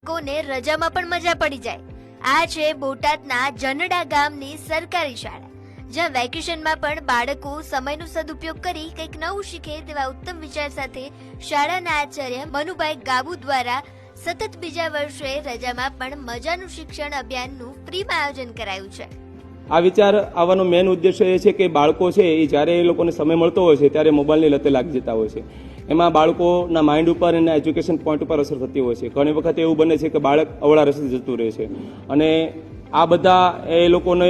કોને રજામાં પણ મજા પડી જાય. આ છે બોટાદના જનડા ગામની સરકારી શાળા, જ્યાં વેકેશનમાં પણ બાળકો સમયનો સદુપયોગ કરી કંઈક નવું શીખે તેવા ઉત્તમ વિચાર સાથે શાળાના આચાર્ય મનુભાઈ ગાબુ દ્વારા સતત બીજા વર્ષે રજામાં પણ મજાનું શિક્ષણ અભિયાનનું ફ્રીમાં આયોજન કરાયું છે. આ વિચાર આવવાનો મેઇન ઉદ્દેશ્ય એ છે કે બાળકો છે એ જ્યારે એ લોકોને સમય મળતો હોય છે ત્યારે મોબાઈલની લતે લાગી જતા હોય છે. એમાં બાળકોના માઇન્ડ ઉપર અને એજ્યુકેશન પોઈન્ટ ઉપર અસર થતી હોય છે. ઘણી વખત એવું બને છે કે બાળક અવળા રસ્તે જતું રહે છે અને આ બધા એ લોકોને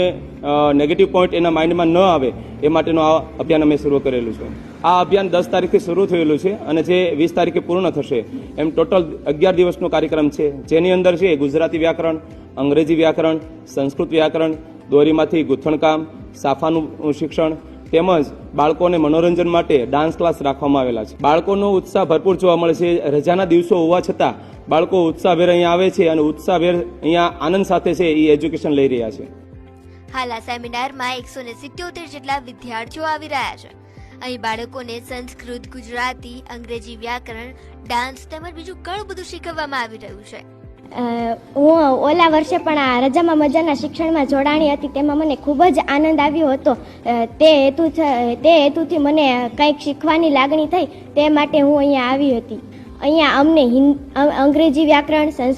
નેગેટિવ પોઈન્ટ એના માઇન્ડમાં ન આવે એ માટેનું આ અભિયાન અમે શરૂ કરેલું છે. આ અભિયાન 10 તારીખથી શરૂ થયેલું છે અને જે 20 તારીખે પૂર્ણ થશે. એમ ટોટલ 11 દિવસનો કાર્યક્રમ છે, જેની અંદર છે ગુજરાતી વ્યાકરણ, અંગ્રેજી વ્યાકરણ, સંસ્કૃત વ્યાકરણ, દોરીમાંથી ગૂંથણકામ, સાફાનું શિક્ષણ તેમજ બાળકોને મનોરંજન માટે ડાન્સ ક્લાસ રાખવામાં આવેલા છે. બાળકોનો ઉત્સાહ ભરપૂર જોવા મળે છે. રજાના દિવસો હોવા છતાં બાળકો ઉત્સાહભેર અહીંયા આવે છે અને ઉત્સાહભેર અહીંયા આનંદ સાથે છે એ એજ્યુકેશન લઈ રહ્યા છે. હાલ આ સેમિનારમાં 177 જેટલા વિદ્યાર્થીઓ આવી રહ્યા છે. અહીં બાળકોને સંસ્કૃત, ગુજરાતી, અંગ્રેજી વ્યાકરણ, ડાન્સ તેમજ બીજું ઘણું બધું શીખવવામાં આવી રહ્યું છે. હું ઓલા વર્ષે પણ આ રજામાં મજાના શિક્ષણમાં જોડાણી હતી, તેમાં મને ખૂબ જ આનંદ આવ્યો હતો. તે હેતુથી મને કંઈક શીખવાની લાગણી થઈ, તે માટે હું અહીંયા આવી હતી. અહીંયા અમને અંગ્રેજી વ્યાકરણ, સંસ્કૃત